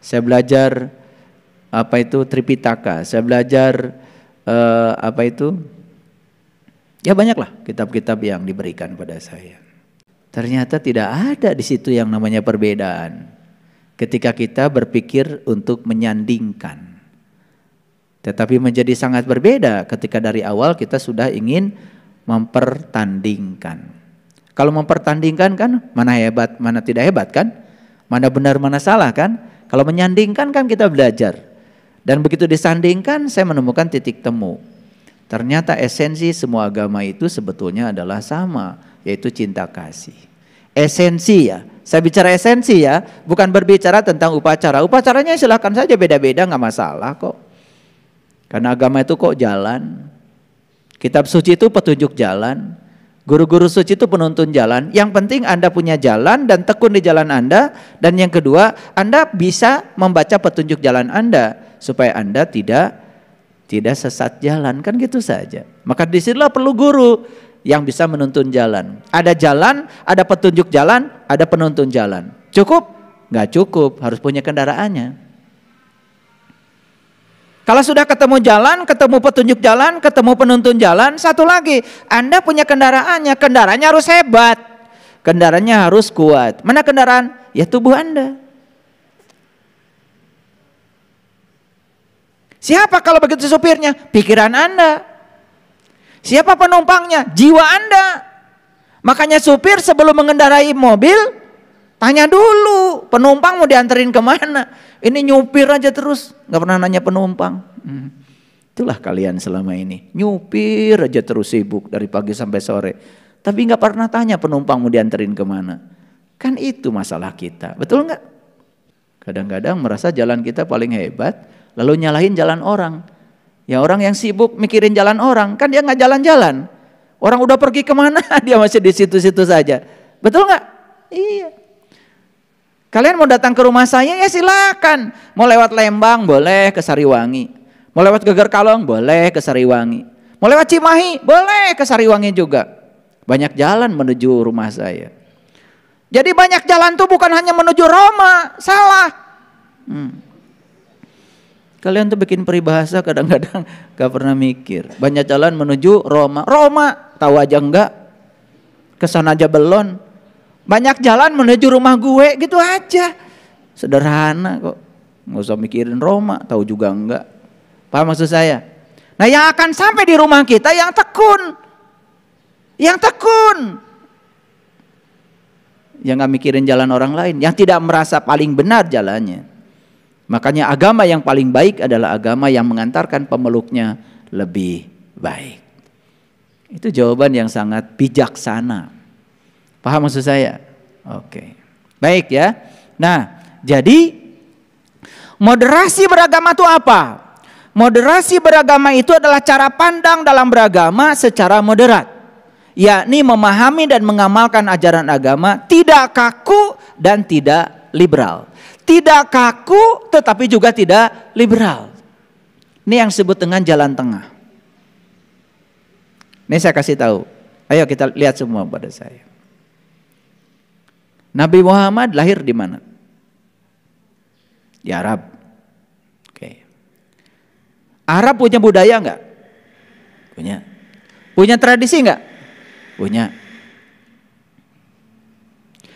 Saya belajar apa itu Tripitaka, saya belajar apa itu, ya banyaklah kitab-kitab yang diberikan pada saya. Ternyata tidak ada di situ yang namanya perbedaan. Ketika kita berpikir untuk menyandingkan, tetapi menjadi sangat berbeda ketika dari awal kita sudah ingin mempertandingkan. Kalau mempertandingkan kan mana hebat, mana tidak hebat kan? Mana benar, mana salah kan? Kalau menyandingkan kan kita belajar. Dan begitu disandingkan saya menemukan titik temu. Ternyata esensi semua agama itu sebetulnya adalah sama, yaitu cinta kasih. Esensi ya, saya bicara esensi ya, bukan berbicara tentang upacara. Upacaranya silakan saja beda-beda, nggak masalah kok. Karena agama itu kok jalan. Kitab suci itu petunjuk jalan. Guru-guru suci itu penuntun jalan. Yang penting Anda punya jalan dan tekun di jalan Anda. Dan yang kedua, Anda bisa membaca petunjuk jalan Anda supaya Anda tidak sesat jalan, kan gitu saja. Maka disinilah perlu guru yang bisa menuntun jalan. Ada jalan, ada petunjuk jalan, ada penuntun jalan. Cukup? Nggak cukup, harus punya kendaraannya. Kalau sudah ketemu jalan, ketemu petunjuk jalan, ketemu penuntun jalan, satu lagi, Anda punya kendaraannya. Kendaraannya harus hebat, kendaraannya harus kuat. Mana kendaraan? Ya tubuh Anda. Siapa kalau begitu supirnya? Pikiran Anda. Siapa penumpangnya? Jiwa Anda. Makanya supir sebelum mengendarai mobil, tanya dulu penumpang mau dianterin kemana. Ini nyupir aja terus, gak pernah nanya penumpang. Itulah kalian selama ini, nyupir aja terus sibuk dari pagi sampai sore. Tapi gak pernah tanya penumpang mau dianterin kemana. Kan itu masalah kita, betul gak? Kadang-kadang merasa jalan kita paling hebat, lalu nyalahin jalan orang. Ya orang yang sibuk mikirin jalan orang, kan dia gak jalan-jalan. Orang udah pergi kemana, dia masih di situ-situ saja. Betul gak? Iya. Kalian mau datang ke rumah saya, ya silakan. Mau lewat Lembang, boleh ke Sariwangi. Mau lewat Geger Kalong, boleh ke Sariwangi. Mau lewat Cimahi, boleh ke Sariwangi juga. Banyak jalan menuju rumah saya. Jadi banyak jalan tuh bukan hanya menuju Roma, salah. Kalian tuh bikin peribahasa kadang-kadang gak pernah mikir. Banyak jalan menuju Roma. Roma, tahu aja enggak? Kesana aja belum. Banyak jalan menuju rumah gue, gitu aja. Sederhana kok. Nggak usah mikirin Roma, tahu juga enggak. Paham maksud saya? Nah yang akan sampai di rumah kita yang tekun. Yang tekun. Yang gak mikirin jalan orang lain. Yang tidak merasa paling benar jalannya. Makanya agama yang paling baik adalah agama yang mengantarkan pemeluknya lebih baik. Itu jawaban yang sangat bijaksana. Paham maksud saya? Oke. Baik ya. Nah, jadi moderasi beragama itu apa? Moderasi beragama itu adalah cara pandang dalam beragama secara moderat. Yakni memahami dan mengamalkan ajaran agama tidak kaku dan tidak liberal. Tidak kaku tetapi juga tidak liberal. Ini yang disebut dengan jalan tengah. Ini saya kasih tahu. Ayo kita lihat semua pada saya. Nabi Muhammad lahir di mana? Di Arab. Oke. Arab punya budaya enggak? Punya. Punya tradisi enggak? Punya.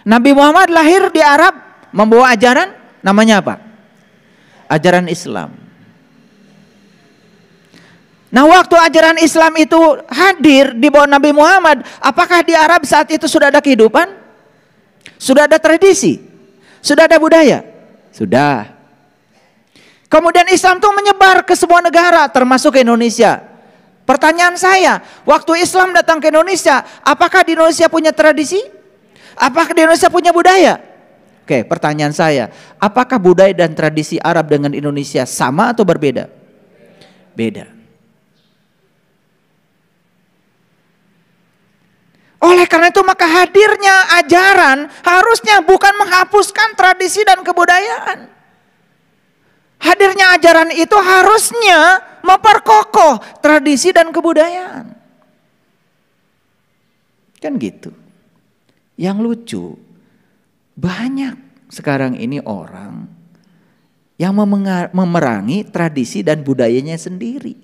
Nabi Muhammad lahir di Arab membawa ajaran namanya apa? Ajaran Islam. Nah waktu ajaran Islam itu hadir di bawah Nabi Muhammad, apakah di Arab saat itu sudah ada kehidupan? Sudah ada tradisi? Sudah ada budaya? Sudah. Kemudian Islam itu menyebar ke semua negara termasuk ke Indonesia. Pertanyaan saya, waktu Islam datang ke Indonesia, apakah di Indonesia punya tradisi? Apakah di Indonesia punya budaya? Oke, pertanyaan saya, apakah budaya dan tradisi Arab dengan Indonesia sama atau berbeda? Beda. Oleh karena itu maka hadirnya ajaran harusnya bukan menghapuskan tradisi dan kebudayaan. Hadirnya ajaran itu harusnya memperkokoh tradisi dan kebudayaan. Kan gitu. Yang lucu, banyak sekarang ini orang yang memerangi tradisi dan budayanya sendiri.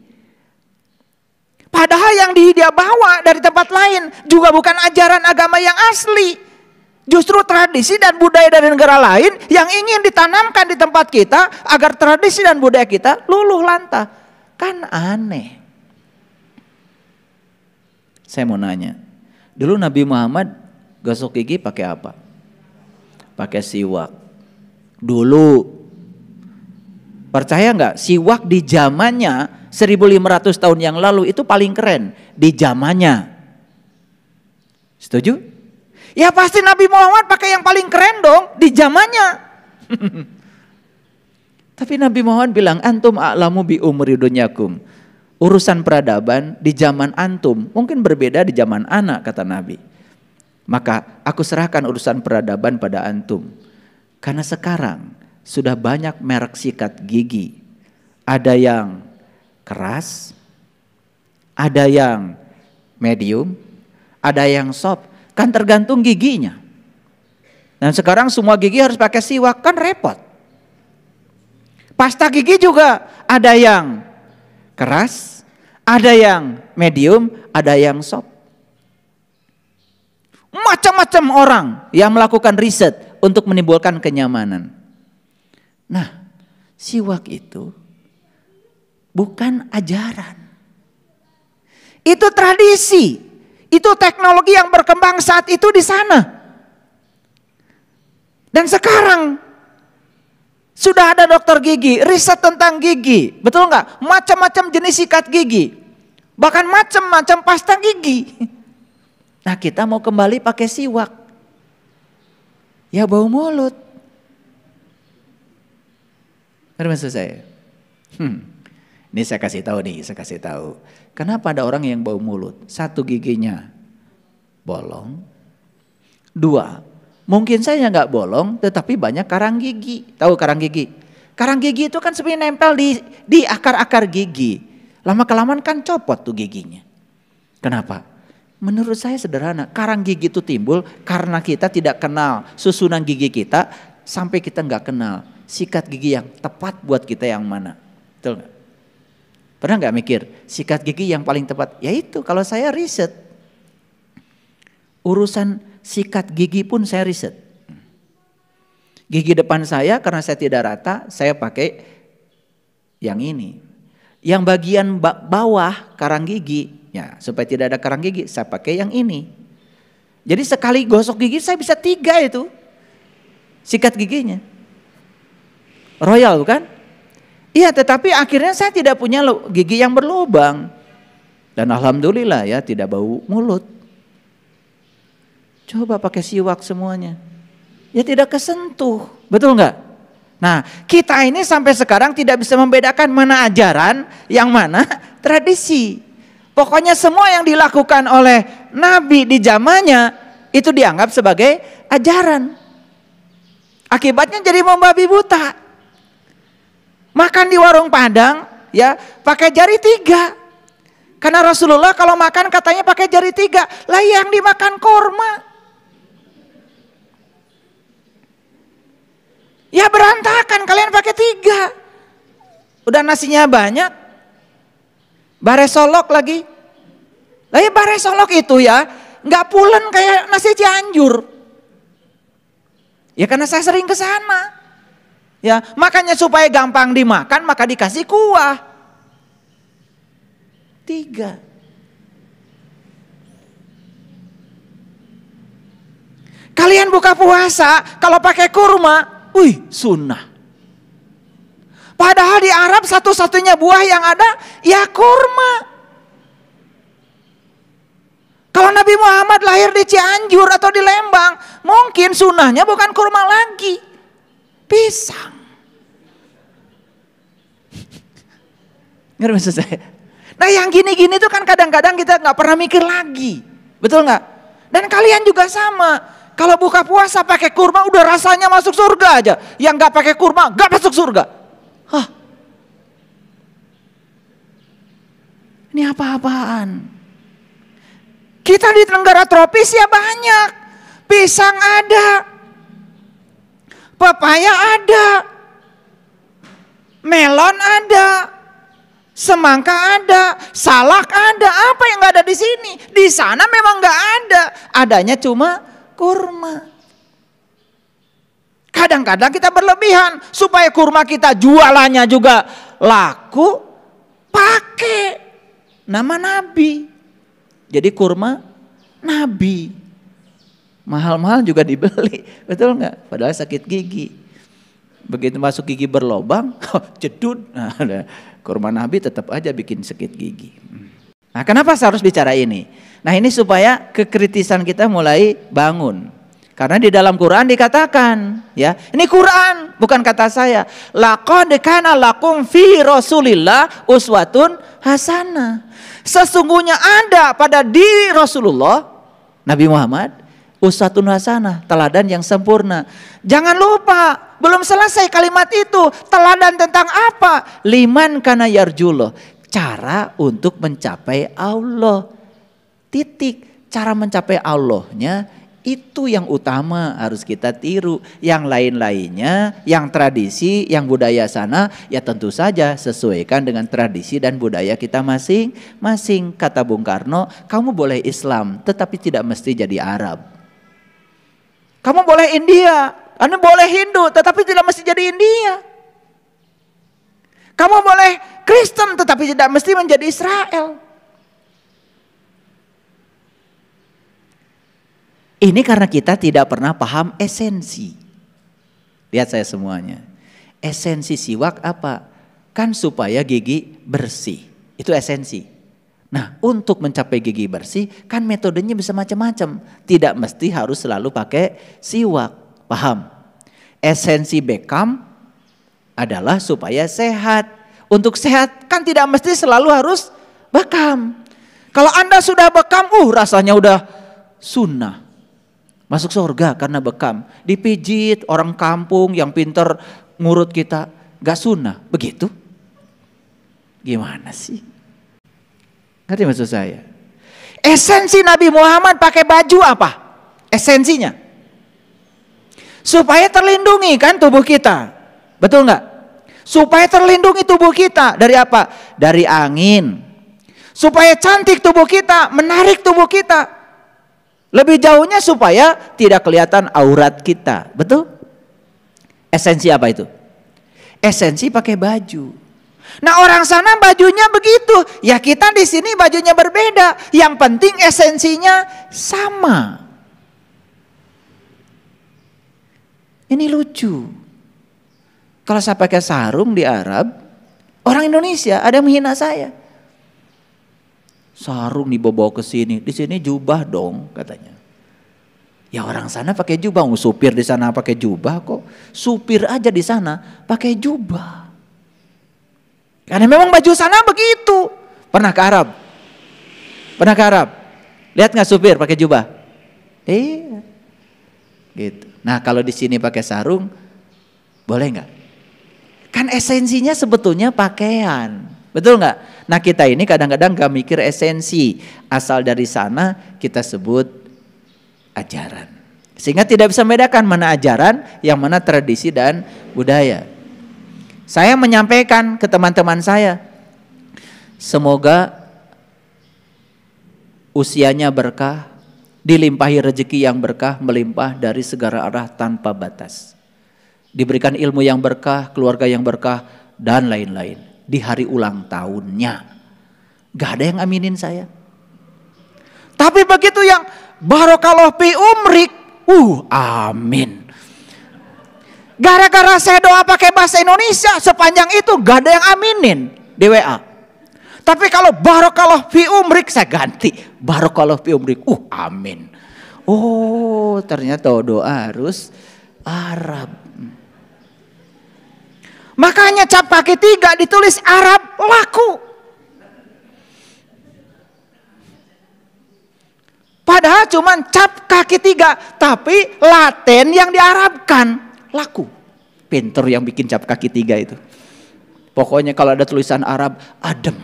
Padahal yang dia bawa dari tempat lain juga bukan ajaran agama yang asli. Justru tradisi dan budaya dari negara lain yang ingin ditanamkan di tempat kita agar tradisi dan budaya kita luluh lantah. Kan aneh. Saya mau nanya, dulu Nabi Muhammad gosok gigi pakai apa? Pakai siwak. Dulu. Percaya nggak? Siwak di zamannya 1500 tahun yang lalu itu paling keren di zamannya. Setuju? Ya pasti Nabi Muhammad pakai yang paling keren dong di zamannya. Tapi Nabi Muhammad bilang, antum a'lamu bi umri dunyakum. Urusan peradaban di zaman antum mungkin berbeda di zaman anak, kata Nabi. Maka aku serahkan urusan peradaban pada antum. Karena sekarang sudah banyak merek sikat gigi. Ada yang keras, ada yang medium, ada yang soft. Kan tergantung giginya. Dan sekarang semua gigi harus pakai siwak, kan repot. Pasta gigi juga ada yang keras, ada yang medium, ada yang soft. Macam-macam orang yang melakukan riset untuk menimbulkan kenyamanan. Nah, siwak itu bukan ajaran. Itu tradisi. Itu teknologi yang berkembang saat itu di sana. Dan sekarang sudah ada dokter gigi, riset tentang gigi. Betul nggak? Macam-macam jenis sikat gigi. Bahkan macam-macam pasta gigi. Nah, kita mau kembali pakai siwak. Ya bau mulut. Ngerti maksud saya? Ini saya kasih tahu. Kenapa ada orang yang bau mulut? Satu, giginya bolong. Dua, mungkin saya nggak bolong, tetapi banyak karang gigi. Tahu karang gigi? Karang gigi itu kan sebenarnya nempel di akar-akar gigi. Lama-kelamaan kan copot tuh giginya. Kenapa? Menurut saya sederhana. Karang gigi itu timbul karena kita tidak kenal susunan gigi kita, sampai kita nggak kenal sikat gigi yang tepat buat kita yang mana. Betul nggak? Pernah nggak mikir sikat gigi yang paling tepat? Yaitu kalau saya riset. Urusan sikat gigi pun saya riset. Gigi depan saya karena saya tidak rata, saya pakai yang ini. Yang bagian bawah karang gigi, ya supaya tidak ada karang gigi, saya pakai yang ini. Jadi sekali gosok gigi saya bisa 3 itu sikat giginya. Royal bukan? Iya, tetapi akhirnya saya tidak punya gigi yang berlubang. Dan alhamdulillah ya tidak bau mulut. Coba pakai siwak semuanya. Ya tidak kesentuh. Betul nggak? Nah, kita ini sampai sekarang tidak bisa membedakan mana ajaran, yang mana tradisi. Pokoknya semua yang dilakukan oleh Nabi di zamannya itu dianggap sebagai ajaran. Akibatnya jadi membabi buta. Makan di warung Padang ya pakai jari 3. Karena Rasulullah kalau makan katanya pakai jari 3. Lah yang dimakan korma. Ya berantakan kalian pakai 3. Udah nasinya banyak. Bare solok lagi. Lah ya bare solok itu ya nggak pulen kayak nasi Cianjur. Ya karena saya sering ke sana. Ya, makanya supaya gampang dimakan maka dikasih kuah. 3. Kalian buka puasa kalau pakai kurma, sunnah. Padahal di Arab satu-satunya buah yang ada ya kurma. Kalau Nabi Muhammad lahir di Cianjur atau di Lembang, mungkin sunnahnya bukan kurma lagi, pisang. Ngerti maksud saya? Nah yang gini-gini tuh kan kadang-kadang kita nggak pernah mikir lagi, betul nggak? Dan kalian juga sama. Kalau buka puasa pakai kurma udah rasanya masuk surga aja. Yang nggak pakai kurma nggak masuk surga. Hah? Ini apa-apaan? Kita di negara tropis ya banyak. Pisang ada, pepaya ada, melon ada, semangka ada, salak ada. Apa yang nggak ada di sini? Di sana memang nggak ada. Adanya cuma kurma. Kadang-kadang kita berlebihan supaya kurma kita jualannya juga laku, pakai nama Nabi. Jadi kurma Nabi. Mahal-mahal juga dibeli, betul nggak? Padahal sakit gigi. Begitu masuk gigi berlobang, jedut. Nah, kurma Nabi tetap aja bikin sakit gigi. Nah, kenapa saya harus bicara ini? Nah, ini supaya kekritisan kita mulai bangun. Karena di dalam Quran dikatakan, ya, ini Quran bukan kata saya. Laqad kana lakum fi Rasulillah uswatun hasanah. Sesungguhnya ada pada diri Rasulullah Nabi Muhammad uswatun hasanah, teladan yang sempurna. Jangan lupa, belum selesai kalimat itu. Teladan tentang apa? Liman kana yarjullah, cara untuk mencapai Allah. Titik. Cara mencapai Allahnya itu yang utama harus kita tiru. Yang lain-lainnya, yang tradisi, yang budaya sana, ya tentu saja sesuaikan dengan tradisi dan budaya kita masing-masing. Kata Bung Karno, kamu boleh Islam tetapi tidak mesti jadi Arab. Kamu boleh India, Anda boleh Hindu tetapi tidak mesti jadi India. Kamu boleh Kristen tetapi tidak mesti menjadi Israel. Ini karena kita tidak pernah paham esensi. Lihat saya semuanya. Esensi siwak apa? Kan supaya gigi bersih. Itu esensi. Nah, untuk mencapai gigi bersih kan metodenya bisa macam-macam. Tidak mesti harus selalu pakai siwak. Paham? Esensi Beckham adalah supaya sehat. Untuk sehat kan tidak mesti selalu harus bekam. Kalau Anda sudah bekam, rasanya udah sunnah. Masuk surga karena bekam. Dipijit orang kampung yang pinter ngurut kita. Gak sunnah. Begitu? Gimana sih? Ngerti maksud saya? Esensi Nabi Muhammad pakai baju apa? Esensinya? Supaya terlindungi kan tubuh kita. Betul gak? Supaya terlindungi tubuh kita. Dari apa? Dari angin. Supaya cantik tubuh kita. Menarik tubuh kita. Lebih jauhnya supaya tidak kelihatan aurat kita. Betul? Esensi apa itu? Esensi pakai baju. Nah, orang sana bajunya begitu. Ya kita di sini bajunya berbeda. Yang penting esensinya sama. Ini lucu. Kalau saya pakai sarung di Arab, orang Indonesia ada yang menghina saya. Sarung dibawa ke sini, di sini jubah dong katanya. Ya orang sana pakai jubah, supir di sana pakai jubah kok. Supir aja di sana pakai jubah. Karena memang baju sana begitu. Pernah ke Arab? Pernah ke Arab? Lihat nggak supir pakai jubah? Iya. Gitu. Nah kalau di sini pakai sarung, boleh nggak? Kan esensinya sebetulnya pakaian. Betul nggak? Nah kita ini kadang-kadang gak mikir esensi. Asal dari sana kita sebut ajaran. Sehingga tidak bisa membedakan mana ajaran, yang mana tradisi dan budaya. Saya menyampaikan ke teman-teman saya. Semoga usianya berkah, dilimpahi rezeki yang berkah, melimpah dari segala arah tanpa batas. Diberikan ilmu yang berkah, keluarga yang berkah, dan lain-lain. Di hari ulang tahunnya. Gak ada yang aminin saya. Tapi begitu yang barokallah fi umrik, amin. Gara-gara saya doa pakai bahasa Indonesia, sepanjang itu gak ada yang aminin di WA. Tapi kalau barokallah fi umrik, saya ganti barokallah fi umrik, amin. Oh ternyata doa harus Arab. Makanya cap kaki 3 ditulis Arab laku. Padahal cuman cap kaki 3, tapi Latin yang diarabkan laku. Pinter yang bikin cap kaki 3 itu. Pokoknya kalau ada tulisan Arab, adem.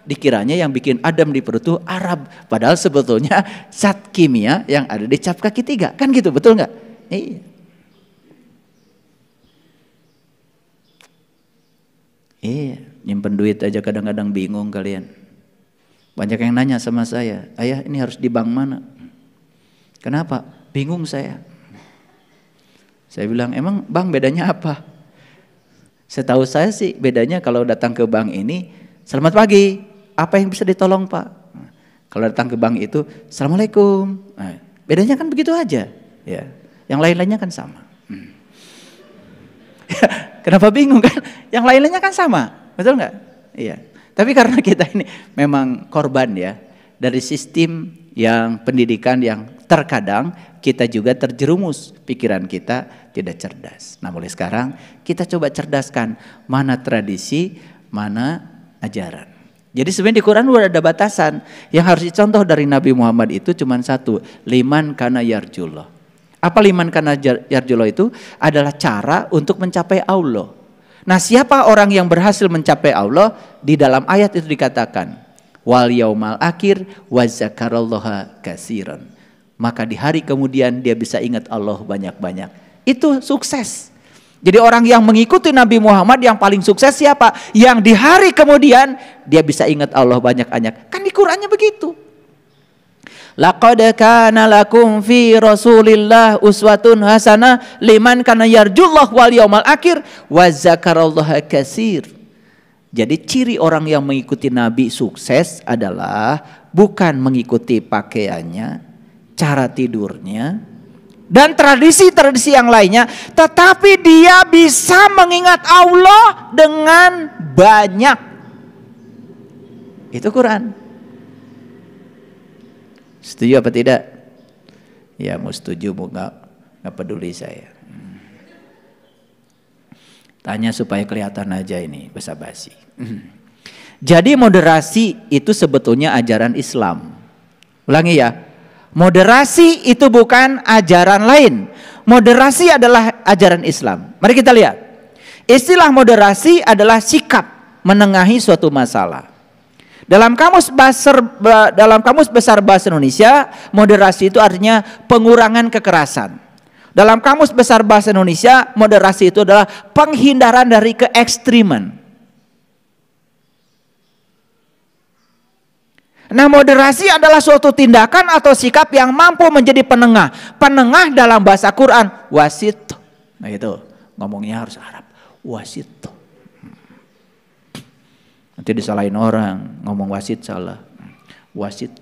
Dikiranya yang bikin adem di perut itu Arab. Padahal sebetulnya zat kimia yang ada di cap kaki 3. Kan gitu, betul nggak? Iya. Iya, nyimpen duit aja kadang-kadang bingung kalian. Banyak yang nanya sama saya, ayah ini harus di bank mana? Kenapa? Bingung saya. Saya bilang, emang bank bedanya apa? Setahu saya sih bedanya kalau datang ke bank ini, selamat pagi, apa yang bisa ditolong Pak? Kalau datang ke bank itu, Assalamualaikum. Nah, bedanya kan begitu aja. Ya, yang lain-lainnya kan sama. Kenapa bingung kan? Yang lain-lainnya kan sama, betul nggak? Iya. Tapi karena kita ini memang korban ya dari sistem yang pendidikan yang terkadang kita juga terjerumus, pikiran kita tidak cerdas. Nah mulai sekarang kita coba cerdaskan mana tradisi, mana ajaran. Jadi sebenarnya di Quran udah ada batasan. Yang harus dicontoh dari Nabi Muhammad itu cuma satu, liman kana yarjullah. Apa liman kana yarjullah itu? Adalah cara untuk mencapai Allah. Nah siapa orang yang berhasil mencapai Allah? Di dalam ayat itu dikatakan, wal yaumal akhir wa zakarallaha katsiran. Maka di hari kemudian dia bisa ingat Allah banyak-banyak. Itu sukses. Jadi orang yang mengikuti Nabi Muhammad yang paling sukses siapa? Yang di hari kemudian dia bisa ingat Allah banyak-banyak. Kan di Qur'annya begitu. Laqad kana lakum fi Rasulillah uswatun hasanah liman kana yarjullah wal yaumal akhir wa zakarallaha katsir. Jadi ciri orang yang mengikuti Nabi sukses adalah bukan mengikuti pakaiannya, cara tidurnya, dan tradisi-tradisi yang lainnya, tetapi dia bisa mengingat Allah dengan banyak. Itu Quran. Setuju apa tidak? Ya mau setuju mau nggak peduli saya. Tanya supaya kelihatan aja ini basa-basi. Jadi moderasi itu sebetulnya ajaran Islam. Ulangi ya. Moderasi itu bukan ajaran lain. Moderasi adalah ajaran Islam. Mari kita lihat. Istilah moderasi adalah sikap menengahi suatu masalah. Dalam kamus besar bahasa Indonesia, moderasi itu artinya pengurangan kekerasan. Dalam kamus besar bahasa Indonesia, moderasi itu adalah penghindaran dari keekstriman. Nah, moderasi adalah suatu tindakan atau sikap yang mampu menjadi penengah. Penengah dalam bahasa Quran, wasit. Nah itu, ngomongnya harus Arab. Wasit. Nanti disalahin orang, ngomong wasit salah. Wasit.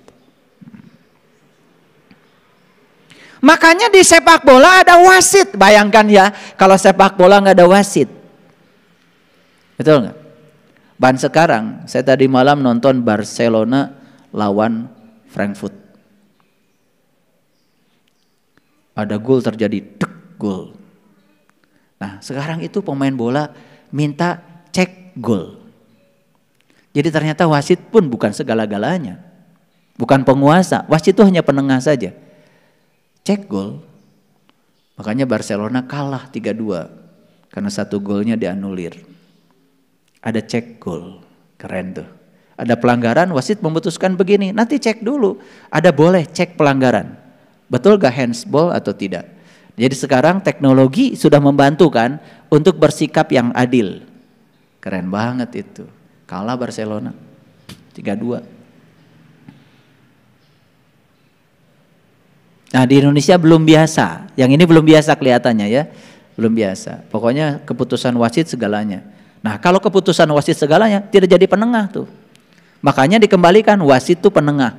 Makanya di sepak bola ada wasit. Bayangkan ya, kalau sepak bola nggak ada wasit. Betul nggak? Ban sekarang, saya tadi malam nonton Barcelona lawan Frankfurt. Ada gol terjadi, gol. Nah sekarang itu pemain bola minta cek gol. Jadi ternyata wasit pun bukan segala-galanya. Bukan penguasa, wasit itu hanya penengah saja. Cek gol. Makanya Barcelona kalah 3-2. Karena satu golnya dianulir. Ada cek gol. Keren tuh. Ada pelanggaran, wasit memutuskan begini. Nanti cek dulu. Ada boleh cek pelanggaran. Betul gak handsball atau tidak? Jadi sekarang teknologi sudah membantu kan untuk bersikap yang adil. Keren banget itu. Kalah Barcelona 3-2. Nah di Indonesia belum biasa. Yang ini belum biasa kelihatannya ya. Belum biasa. Pokoknya keputusan wasit segalanya. Nah kalau keputusan wasit segalanya tidak jadi penengah tuh. Makanya dikembalikan wasit itu penengah.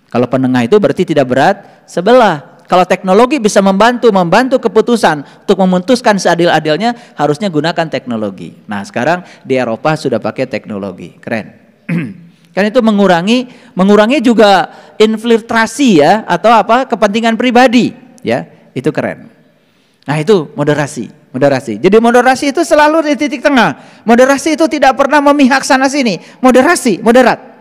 Kalau penengah itu berarti tidak berat sebelah. Kalau teknologi bisa membantu keputusan untuk memutuskan seadil-adilnya, harusnya gunakan teknologi. Nah sekarang di Eropa sudah pakai teknologi, keren. Kan itu mengurangi juga infiltrasi ya atau apa kepentingan pribadi ya, itu keren. Nah itu moderasi. Jadi moderasi itu selalu di titik tengah. Moderasi itu tidak pernah memihak sana sini. Moderat.